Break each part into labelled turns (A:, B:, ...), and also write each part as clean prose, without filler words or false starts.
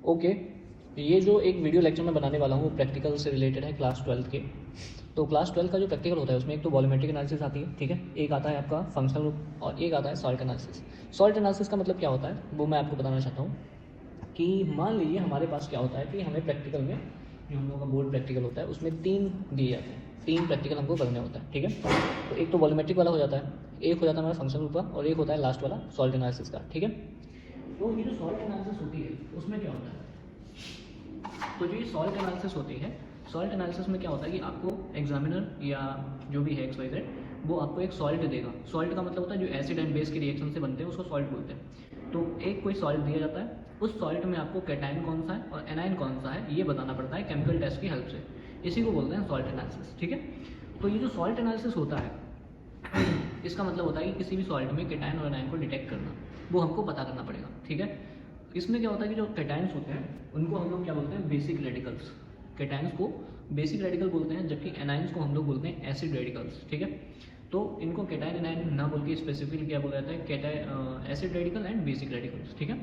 A: Okay, ये जो एक वीडियो लेक्चर मैं बनाने वाला हूँ वो प्रैक्टिकल से रिलेटेड है क्लास 12 के। तो क्लास 12 का जो प्रैक्टिकल होता है उसमें एक तो वॉल्यूमेट्रिक एनालिसिस आती है, ठीक है, एक आता है आपका फंक्शनल ग्रुप और एक आता है सॉल्ट एनालिसिस। सॉल्ट एनालिसिस का मतलब क्या होता है वो मैं आपको बताना चाहता हूँ कि मान लीजिए हमारे पास क्या होता है कि हमें प्रैक्टिकल में जो हम लोगों का बोर्ड प्रैक्टिकल होता है उसमें 3 दिए जाते हैं, 3 प्रैक्टिकल हमको करने होता है, ठीक है। तो एक तो वॉल्यूमेट्रिक वाला हो जाता है, एक हो जाता है हमारा फंक्शनल ग्रुप का और एक होता है लास्ट वाला सॉल्ट एनालिसिस का, ठीक है। तो ये जो सॉल्ट एनालिसिस होती है उसमें क्या होता है, तो जो ये सॉल्ट एनालिसिस होती है, सॉल्ट एनालिसिस में क्या होता है कि आपको एग्जामिनर या जो भी है XYZ वो आपको एक सॉल्ट देगा। सॉल्ट का मतलब होता है जो एसिड एंड बेस के रिएक्शन से बनते हैं उसको सॉल्ट बोलते हैं। तो एक कोई सॉल्ट दिया जाता है, उस सॉल्ट में आपको कैटाइन कौन सा है और एनाइन कौन सा है ये बताना पड़ता है केमिकल टेस्ट की हेल्प से। इसी को बोलते हैं सॉल्ट एनालिसिस, ठीक है। तो ये जो सॉल्ट एनालिसिस होता है इसका मतलब होता है कि किसी भी सॉल्ट में कैटाइन और एनाइन को डिटेक्ट करना, वो हमको पता करना पड़ेगा, ठीक है। इसमें क्या होता है कि जो कैटाइंस होते हैं उनको हम लोग क्या बोलते हैं, बेसिक रेडिकल्स। कैटाइंस को बेसिक रेडिकल बोलते हैं जबकि एनाइंस को हम लोग बोलते हैं एसिड रेडिकल्स, ठीक है। तो इनको कैटाइन एनाइन ना बोल के स्पेसिफिकली क्या बोला जाता है, cation acid radical and basic radicals, ठीक है।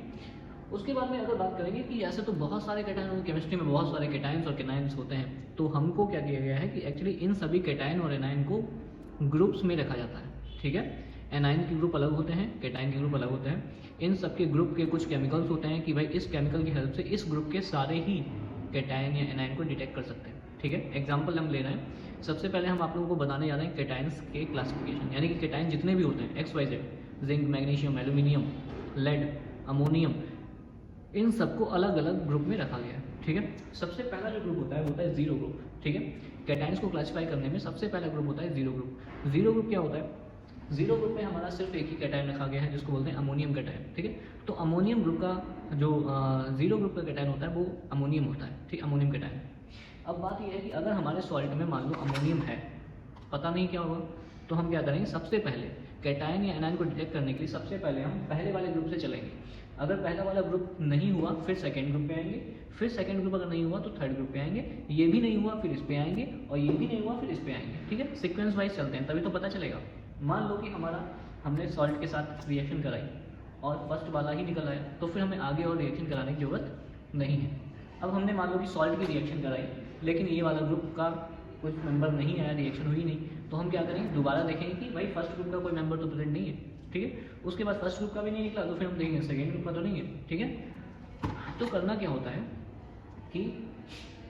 A: उसके बाद में अगर बात करेंगे कि ऐसे तो बहुत सारे कैटाइन, केमिस्ट्री में बहुत सारे कैटाइंस और केनाइंस होते हैं, तो हमको क्या किया गया है कि एक्चुअली इन सभी कैटाइन और एनाइन को ग्रुप्स में रखा जाता है, ठीक है। एनाइन के ग्रुप अलग होते हैं, कैटाइन के ग्रुप अलग होते हैं। इन सबके ग्रुप के कुछ केमिकल्स होते हैं कि भाई इस केमिकल की हेल्प से इस ग्रुप के सारे ही कैटाइन या एनाइन को डिटेक्ट कर सकते हैं, ठीक है। एग्जाम्पल हम ले रहे हैं, सबसे पहले हम आप लोगों को बताने जा रहे हैं कैटाइंस के क्लासिफिकेशन, यानी कि कैटाइन जितने भी होते हैं XYZ, zinc, magnesium, aluminium, lead, ammonium, इन सबको अलग अलग ग्रुप में रखा गया है, ठीक है। सबसे पहला जो ग्रुप होता है जीरो ग्रुप, ठीक है। कैटाइंस को क्लासीफाई करने में सबसे पहला ग्रुप होता है जीरो ग्रुप। जीरो ग्रुप क्या होता है, जीरो ग्रुप में हमारा सिर्फ एक ही कैटाइन रखा गया है जिसको बोलते हैं अमोनियम कैटाइन, ठीक है। तो अमोनियम ग्रुप का जो जीरो ग्रुप का कैटाइन होता है वो अमोनियम होता है, ठीक, अमोनियम कैटाइन। अब बात यह है कि अगर हमारे सॉल्ट में मान लो अमोनियम है, पता नहीं क्या होगा, तो हम क्या करेंगे, सबसे पहले कैटाइन या एनाइन को डिटेक्ट करने के लिए सबसे पहले हम पहले वाले ग्रुप से चलेंगे। अगर पहला वाला ग्रुप नहीं हुआ फिर सेकंड ग्रुप पे आएंगे, फिर सेकंड ग्रुप अगर नहीं हुआ तो थर्ड ग्रुप पे आएंगे, ये भी नहीं हुआ फिर इस पे आएंगे और ये भी नहीं हुआ फिर इस पे आएंगे, ठीक है। सीक्वेंस वाइज चलते हैं तभी तो पता चलेगा। मान लो कि हमने सॉल्ट के साथ रिएक्शन कराई और फर्स्ट वाला ही निकल आया, तो फिर हमें आगे और रिएक्शन कराने की जरूरत नहीं है। अब हमने मान लो कि सॉल्ट की रिएक्शन कराई लेकिन ये वाला ग्रुप का कुछ मेंबर नहीं आया, रिएक्शन हुई नहीं, तो हम क्या करेंगे, दोबारा देखेंगे कि भाई फर्स्ट ग्रुप का कोई मेंबर तो प्रेजेंट नहीं है, ठीक है। उसके बाद फर्स्ट ग्रुप का भी नहीं निकला तो फिर हम देखेंगे सेकेंड ग्रुप का तो नहीं है, ठीक है। तो करना क्या होता है कि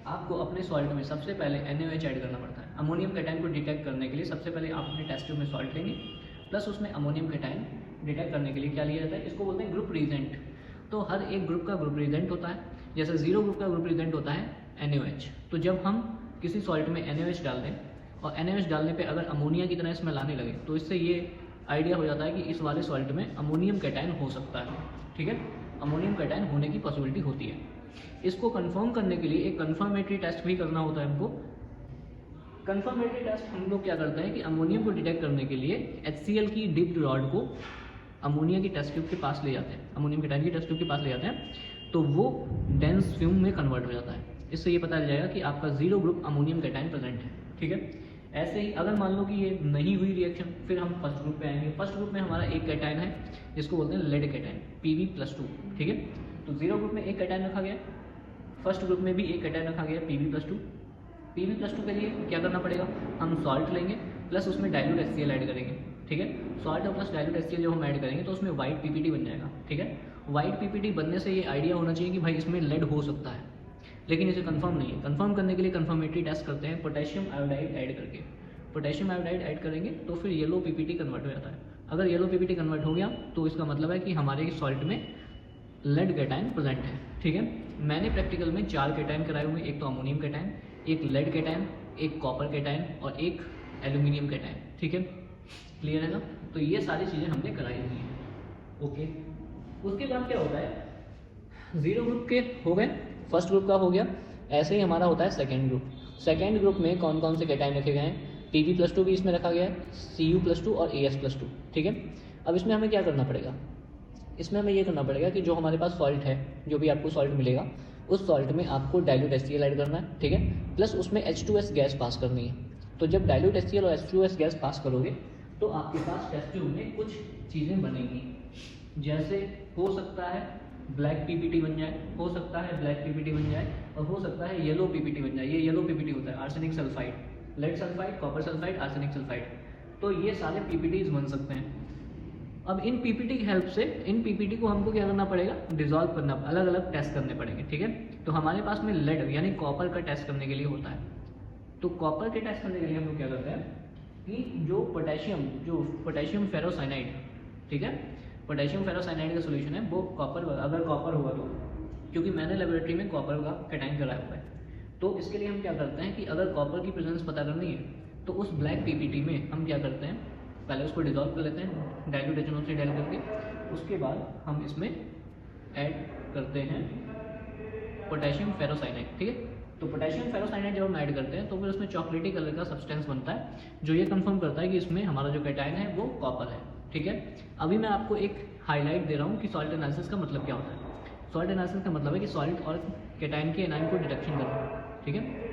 A: आपको अपने सॉल्ट में सबसे पहले NaOH ऐड करना पड़ता है। अमोनियम कैटाइन को डिटेक्ट करने के लिए सबसे पहले आप अपने टेस्ट ट्यूब में सॉल्ट लेंगे, प्लस उसमें अमोनियम कैटाइन डिटेक्ट करने के लिए क्या लिया जाता है, इसको बोलते हैं ग्रुप रिजेंट। तो हर एक ग्रुप का ग्रुप रिजेंट होता है, जैसे जीरो ग्रुप का ग्रुप रिजेंट होता है NaOH। तो जब हम किसी सॉल्ट में NaOH डाल दें और NaOH डालने पे अगर अमोनिया की तरह स्मेल आने लगे तो इससे ये आइडिया हो जाता है कि इस वाले सॉल्ट में अमोनियम कैटाइन हो सकता है, ठीक है। अमोनियम कैटाइन होने की पॉसिबिलिटी होती है। इसको कंफर्म करने के लिए एक कंफर्मेटरी टेस्ट भी करना होता है हमको। कंफर्मेटरी टेस्ट हम लोग क्या करते हैं कि अमोनियम को डिटेक्ट करने के लिए HCl की डिप्ड रॉड को अमोनिया की टेस्ट ट्यूब के पास ले जाते हैं, अमोनियम कैटाइन की टेस्ट ट्यूब के पास ले जाते हैं, तो वो डेंस फ्यूम में कन्वर्ट हो जाता है। इससे ये पता चल जाएगा कि आपका zero group ammonium cation present है, ठीक है। ऐसे ही अगर मान लो कि ये नहीं हुई रिएक्शन, फिर हम फर्स्ट ग्रुप पे आएंगे। फर्स्ट ग्रुप में हमारा एक कैटाइन है जिसको बोलते हैं लेड कैटाइन, Pb+2, ठीक है। तो जीरो ग्रुप में एक कैटाइन रखा गया, फर्स्ट ग्रुप में भी एक कैटाइन रखा गया Pb+2। Pb+2 के लिए क्या करना पड़ेगा, हम सॉल्ट लेंगे प्लस उसमें डाइल्यूट HCl ऐड करेंगे, ठीक है। सॉल्ट और प्लस डाइल्यूट HCl जब हम ऐड करेंगे तो उसमें वाइट PPT बन जाएगा, ठीक है। वाइट PPT बनने से ये आइडिया होना चाहिए कि भाई इसमें लेड हो सकता है, लेकिन इसे कंफर्म नहीं है। कंफर्म करने के लिए कंफर्मेटरी टेस्ट करते हैं पोटेशियम आयोडाइड ऐड करके। पोटेशियम आयोडाइड ऐड करेंगे तो फिर येलो PPT कन्वर्ट हो जाता है। अगर येलो PPT कन्वर्ट हो गया तो इसका मतलब है कि हमारे सॉल्ट में लेड कैटाइन प्रेजेंट है, ठीक है। मैंने प्रैक्टिकल में 4 कैटाइन कराए हुए, एक तो अमोनियम कैटाइन, एक लेड कैटाइन, एक कॉपर कैटाइन और एक एल्यूमिनियम कैटाइन, ठीक है। क्लियर है ना। तो ये सारी चीज़ें हमने कराई हुई हैं, ओके। उसके बाद क्या होता है, जीरो ग्रुप के हो गए, फर्स्ट ग्रुप का हो गया, ऐसे ही हमारा होता है सेकेंड ग्रुप। सेकेंड ग्रुप में कौन कौन से कैटाइन रखे गए हैं, Pb+2 भी इसमें रखा गया है, Cu+2 और As+2, ठीक है। अब इसमें हमें क्या करना पड़ेगा, इसमें हमें ये करना पड़ेगा कि जो हमारे पास सॉल्ट है, जो भी आपको सॉल्ट मिलेगा उस सॉल्ट में आपको डाइल्यूट HCl ऐड करना है, ठीक है, प्लस उसमें H2S गैस पास करनी है। तो जब डाइल्यूट HCl और H2S गैस पास करोगे तो आपके पास टेस्ट ट्यूब में कुछ चीज़ें बनेंगी, जैसे हो सकता है ब्लैक पीपीटी बन जाए, हो सकता है ब्लैक पीपीटी बन जाए, और हो सकता है येलो पीपीटी बन जाए। ये येलो पीपीटी होता है arsenic sulphide, lead sulphide, copper sulphide, arsenic sulphide. तो ये सारे पीपीटीज बन सकते हैं। अब इन पीपीटी की हेल्प से इन पीपीटी को हमको क्या करना पड़ेगा, डिजॉल्व करना, अलग अलग टेस्ट करने पड़ेंगे, ठीक है। तो हमारे पास में लेड यानी कॉपर का टेस्ट करने के लिए होता है। तो कॉपर के टेस्ट करने के लिए हम लोग क्या करते हैं कि जो पोटेशियम फेरोसाइनाइड, ठीक है, पोटेशियम फेरोसाइनाइड का सोल्यूशन है वो कॉपर, अगर कॉपर हुआ तो, क्योंकि मैंने लेबोरेटरी में कॉपर का कैटाइन कराया हुआ है, तो इसके लिए हम क्या करते हैं कि अगर कॉपर की प्रेजेंस पता करनी है तो उस ब्लैक पीपीटी में हम क्या करते हैं, पहले उसको डिजॉल्व कर लेते हैं डाइल्यूट एचएनओ से डाइल करके, उसके बाद हम इसमें ऐड करते हैं पोटेशियम फेरोसाइनाइड, ठीक है। तो पोटेशियम फेरोसाइनाइड जब हम ऐड करते हैं तो फिर उसमें चॉकलेटी कलर का सब्सटेंस बनता है जो ये कंफर्म करता है कि इसमें हमारा जो कैटाइन है वो कॉपर है, ठीक है। अभी मैं आपको एक हाईलाइट दे रहा हूँ कि सॉल्ट एनालिसिस का मतलब क्या होता है। सॉल्ट एनालिसिस का मतलब है कि सॉल्ट और कैटाइन के एनाइन को डिटेक्शन करना, ठीक है।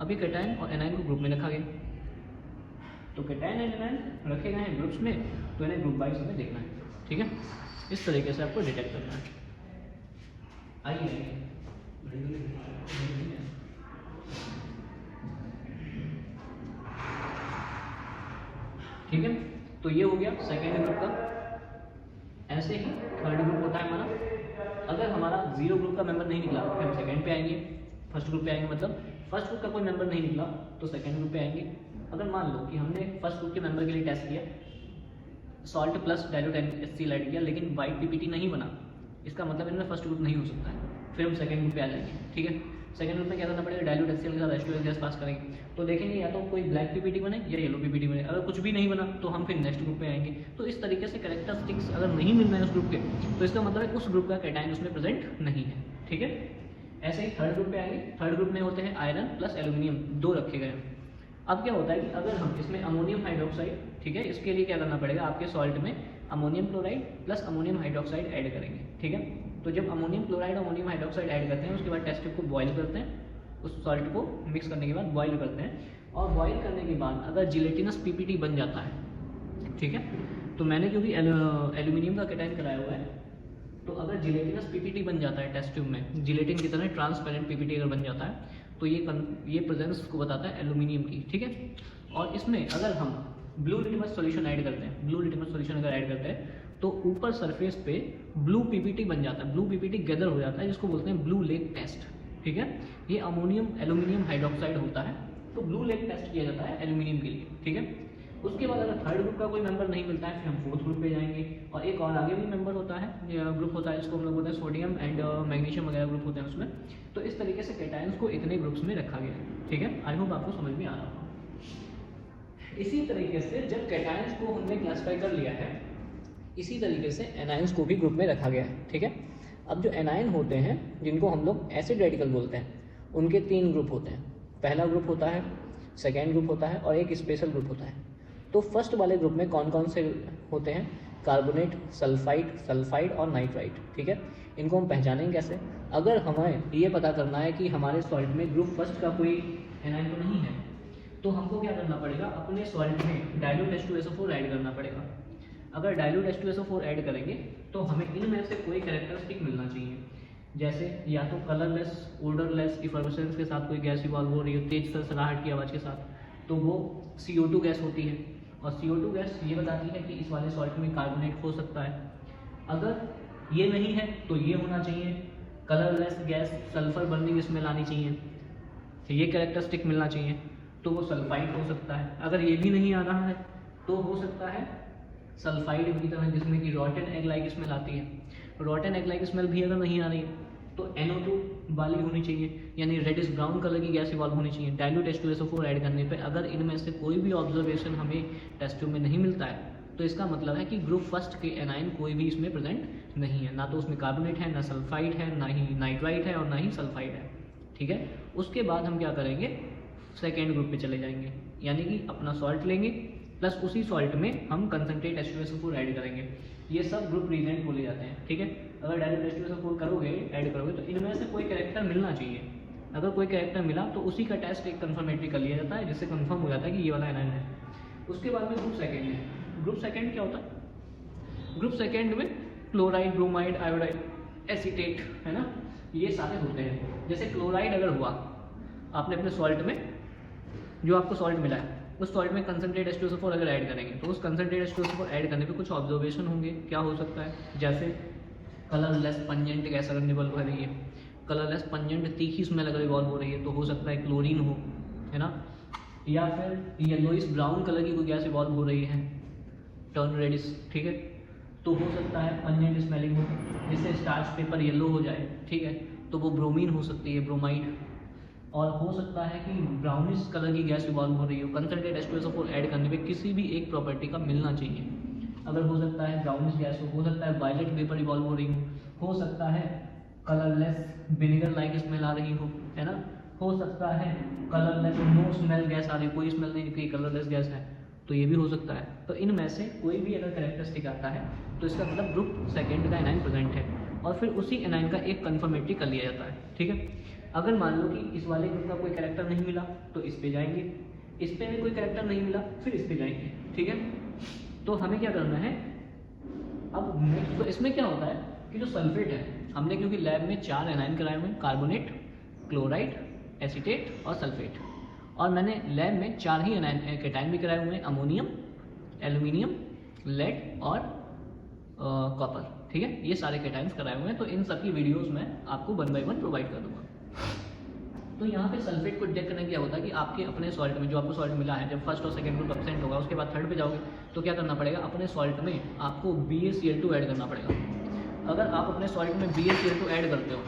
A: अभी कैटाइन और एनाइन को ग्रुप में रखा गया, तो कैटाइन एंड एनाइन रखे गए हैं ग्रुप्स में, तो इन्हें ग्रुप वाइज हमें देखना है, ठीक है। इस तरीके से आपको डिटेक्ट करना है। आइए ठीक है, तो ये हो गया सेकेंड ग्रुप का। ऐसे ही थर्ड ग्रुप होता है हमारा। अगर हमारा जीरो ग्रुप का मेंबर नहीं निकला फिर हम सेकेंड पे आएंगे, फर्स्ट ग्रुप पे आएंगे, मतलब फर्स्ट ग्रुप का कोई मेंबर नहीं निकला तो सेकेंड ग्रुप पे आएंगे। अगर मान लो कि हमने फर्स्ट ग्रुप के मेंबर के लिए टेस्ट किया, salt plus dilute HCl add किया, लेकिन वाइट पीपीटी नहीं बना, इसका मतलब इनमें फर्स्ट ग्रुप नहीं हो सकता है, फिर हम सेकेंड ग्रुप पे आ जाएंगे, ठीक है। सेकेंड ग्रुप में क्या करना पड़ेगा, डाइल्यूट HCl के साथ H2S गैस पास करेंगे, तो देखेंगे या तो कोई ब्लैक पीपीटी बने या येलो पीपीटी बने। अगर कुछ भी नहीं बना तो हम फिर नेक्स्ट ग्रुप पे आएंगे। तो इस तरीके से कैरेक्टरिस्टिक्स अगर नहीं मिल रहे हैं उस ग्रुप के, तो इसका मतलब है उस ग्रुप का कैटाइन उसमें प्रेजेंट नहीं है, ठीक है। ऐसे ही थर्ड ग्रुप पे आएंगे। थर्ड ग्रुप में होते हैं आयरन प्लस एल्यूमिनियम, दो रखे गए हैं। अब क्या होता है कि अगर हम इसमें अमोनियम हाइड्रोक्साइड, ठीक है, इसके लिए क्या करना पड़ेगा, आपके सॉल्ट में ammonium chloride plus ammonium hydroxide add करेंगे, ठीक है। तो जब अमोनियम क्लोराइड और अमोनियम हाइड्रोक्साइड ऐड करते हैं उसके बाद टेस्ट ट्यूब को बॉईल करते हैं, उस सॉल्ट को मिक्स करने के बाद बॉईल करते हैं, और बॉईल करने के बाद अगर जिलेटिनस पीपीटी बन जाता है, ठीक है, तो मैंने क्योंकि एल्यूमिनियम का कैटाइन कराया हुआ है, तो अगर जिलेटिनस पीपीटी बन जाता है टेस्ट ट्यूब में, जिलेटिन की तरह ट्रांसपेरेंट पीपीटी अगर बन जाता है, तो ये प्रेजेंस को बताता है एल्यूमिनियम की, ठीक है। और इसमें अगर हम ब्लू लिटमस सॉल्यूशन ऐड करते हैं, ब्लू लिटमस सॉल्यूशन अगर ऐड करते हैं तो ऊपर सरफेस पे ब्लू पीपीटी बन जाता है, ब्लू पीपीटी गैदर हो जाता है, जिसको बोलते हैं ब्लू लेक टेस्ट, ठीक है। ये अमोनियम एल्यूमिनियम हाइड्रोक्साइड होता है, तो ब्लू लेक टेस्ट किया जाता है एल्यूमिनियम के लिए, ठीक है। उसके बाद अगर थर्ड ग्रुप का कोई मेंबर नहीं मिलता है फिर हम फोर्थ ग्रुप पे जाएंगे, और एक और आगे भी मेंबर होता है, ग्रुप होता है, जिसको हम लोग बोलते हैं सोडियम एंड मैग्नीशियम वगैरह ग्रुप होते हैं उसमें। तो इस तरीके से कैटायंस को इतने ग्रुप्स में रखा गया है, ठीक है। आई होप आपको समझ में आ रहा होगा। इसी तरीके से जब कैटायंस को हमने क्लासिफाई कर लिया है, इसी तरीके से एनायंस को भी ग्रुप में रखा गया है, ठीक है। अब जो एनायन होते हैं जिनको हम लोग एसिड रेडिकल बोलते हैं, उनके तीन ग्रुप होते हैं। पहला ग्रुप होता है, सेकेंड ग्रुप होता है और एक स्पेशल ग्रुप होता है। तो फर्स्ट वाले ग्रुप में कौन कौन से होते हैं, कार्बोनेट, सल्फाइड और नाइट्राइट, ठीक है। इनको हम पहचानेंगे कैसे, अगर हमें ये पता करना है कि हमारे सॉल्ट में ग्रुप फर्स्ट का कोई एनायन तो नहीं है, तो हमको क्या करना पड़ेगा, अपने सॉल्ट में डाइल्यूट H2SO4 ऐड करना पड़ेगा। अगर डाइल्यूट H2SO4 ऐड करेंगे तो हमें इनमें से कोई कैरेक्टरिस्टिक मिलना चाहिए, जैसे या तो कलरलेस, ओडरलेस, इफर्वेसेंस के साथ कोई गैस इवॉल्व हो रही है तेज सरसराहट की आवाज़ के साथ, तो वो CO2 गैस होती है। और CO2 गैस ये बताती है कि इस वाले सॉल्ट में कार्बोनेट हो सकता है। अगर ये नहीं है तो ये होना चाहिए, colourless gas, sulphur burning smell आनी चाहिए, तो ये कैरेक्टरिस्टिक मिलना चाहिए, तो वो सल्फाइड हो सकता है। अगर ये भी नहीं आ रहा है तो हो सकता है सल्फाइड की तरह, जिसमें कि रॉटन एग लाइक स्मेल आती है। रॉटन एग लाइक स्मेल भी अगर नहीं आ रही है तो NO2 वाली होनी चाहिए, यानी रेडिश ब्राउन कलर की गैस इवॉल्व होनी चाहिए डाइल्यूट H2SO4 ऐड करने पे। अगर इनमें से कोई भी ऑब्जर्वेशन हमें टेस्ट ट्यूब में नहीं मिलता है तो इसका मतलब है कि ग्रुप फर्स्ट के एनाइन कोई भी इसमें प्रेजेंट नहीं है, ना तो उसमें कार्बोनेट है, ना सल्फाइड है, ना ही नाइट्राइट है और ना ही सल्फाइड है, ठीक है। उसके बाद हम क्या करेंगे, सेकेंड ग्रुप पे चले जाएंगे, यानी कि अपना सॉल्ट लेंगे प्लस उसी सॉल्ट में हम कंसनट्रेट H2SO4 ऐड करेंगे। ये सब ग्रुप रिएजेंट बोले जाते हैं, ठीक है। अगर डायरेक्ट H2SO4 करोगे, ऐड करोगे, तो इनमें से कोई कैरेक्टर मिलना चाहिए। अगर कोई कैरेक्टर मिला तो उसी का टेस्ट एक कंफर्मेटरी कर लिया जाता है, जिससे कंफर्म हो जाता है कि ये वाला एनायन है। उसके बाद में ग्रुप सेकेंड है। ग्रुप सेकेंड क्या होता है, ग्रुप सेकेंड में क्लोराइड, ब्रोमाइड, आयोडाइड, एसीटेट, है ना, ये सारे होते हैं। जैसे क्लोराइड अगर हुआ आपने अपने सॉल्ट में, जो आपको सॉल्ट मिला है उस सॉल्ट में कंसनट्रेट H2SO4 अगर ऐड करेंगे तो उस कंसनट्रेट H2SO4 ऐड करने पे कुछ ऑब्जर्वेशन होंगे। क्या हो सकता है, जैसे कलरलेस पंजेंट गैस अगर निवल हो रही है, कलरलेस पंजेंट तीखी स्मेल अगर इवॉल्व हो रही है तो हो सकता है क्लोरीन हो, है ना, या फिर येलोइश ब्राउन कलर की कोई गैस इवॉल्व हो रही है, टर्न रेडिश, ठीक है, तो हो सकता है पंजेंट स्मेलिंग हो, जिससे स्टार्च पेपर येलो हो जाए, ठीक है, तो वो ब्रोमीन हो सकती है, ब्रोमाइड। और हो सकता है कि ब्राउनिश कलर की गैस इवॉल्व हो रही हो, कंसनट्रेट H2SO4 ऐड करने पे किसी भी एक प्रॉपर्टी का मिलना चाहिए। अगर हो सकता है ब्राउनिश गैस हो सकता है वायलेट वेपर इवॉल्व हो रही हो सकता है कलरलेस विनेगर लाइक स्मेल आ रही हो, है ना, हो सकता है कलरलेस नो स्मेल गैस आ रही, कोई स्मेल नहीं कि कलरलेस गैस है, तो ये भी हो सकता है। तो इनमें से कोई भी अगर कैरेक्टरिस्टिक आता है तो इसका मतलब ग्रुप सेकेंड का एनाइन प्रेजेंट है, और फिर उसी एनाइन का एक कन्फर्मेटरी कर लिया जाता है, ठीक है। अगर मान लो कि इस वाले ग्रुप का कोई कैरेक्टर नहीं मिला तो इस पे जाएंगे, इस पे भी कोई कैरेक्टर नहीं मिला फिर इस पे जाएंगे, ठीक है। तो हमें क्या करना है अब नेक्स्ट, तो इसमें क्या होता है कि जो सल्फेट है, हमने क्योंकि लैब में 4 एनाइन कराए हुए हैं, कार्बोनेट, क्लोराइड, एसीटेट और सल्फेट, और मैंने लैब में 4 ही एनाइन कैटाइन भी कराए हुए हैं, अमोनियम, एल्यूमिनियम, लेड और कॉपर, ठीक है, ये सारे कैटाइंस कराए हुए हैं। तो इन सब की वीडियोज़ मैं आपको 1 by 1 प्रोवाइड कर दूंगा। तो यहाँ पे सल्फेट को डिटेक्ट करने क्या होता है कि आपके अपने सॉल्ट में जो आपको सॉल्ट मिला है, जब फर्स्ट और सेकंड ग्रुप एब्सेंट होगा उसके बाद थर्ड पे जाओगे तो क्या करना पड़ेगा, अपने सॉल्ट में आपको BaCl2 ऐड करना पड़ेगा। अगर आप अपने सॉल्ट में BaCl2 ऐड करते हो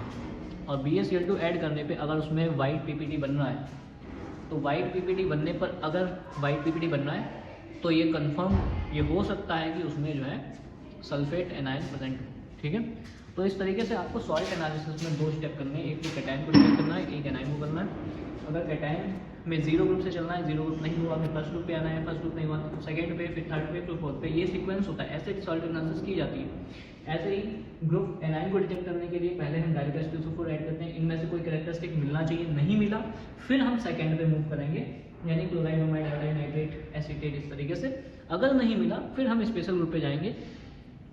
A: और BaCl2 ऐड करने पे अगर उसमें वाइट PPT बन रहा है, तो वाइट PPT बनने पर अगर वाइट PPT बन रहा है तो ये कन्फर्म ये हो सकता है कि उसमें जो है सल्फेट एनाइन प्रेजेंट हो, ठीक है। तो इस तरीके से आपको सॉल्ट एनालिसिस में 2 स्टेप करने हैं, एक तो कैटाइन को डिटेक्ट करना है, एक एनाइन को करना है। अगर कैटाइन में 0 ग्रुप से चलना है, 0 ग्रुप नहीं हुआ फिर फर्स्ट ग्रुप पे आना है, फर्स्ट ग्रुप नहीं हुआ तो सेकंड पे, फिर थर्ड पे, फिर फोर्थ पे, ये सीक्वेंस होता है, ऐसे सॉल्ट एनालिसिस की जाती है। ऐसे ही ग्रुप एनाइन को डिटेक्ट करने के लिए पहले हम डायरेक्ट H2SO4 ऐड करते हैं, इनमें से कोई कैरेक्टरिस्टिक मिलना चाहिए, नहीं मिला फिर हम सेकंड पे मूव करेंगे, यानी chloride, bromide, iodide, nitrate, acetate, इस तरीके से। अगर नहीं मिला फिर हम स्पेशल ग्रुप पे जाएंगे,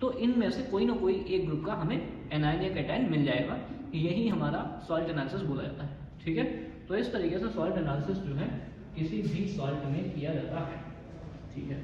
A: तो इनमें से कोई ना कोई एक ग्रुप का हमें एनाइन या कैटाइन मिल जाएगा, यही हमारा सॉल्ट एनालिसिस बोला जाता है, ठीक है। तो इस तरीके से सॉल्ट एनालिसिस जो है किसी भी सॉल्ट में किया जाता है, ठीक है।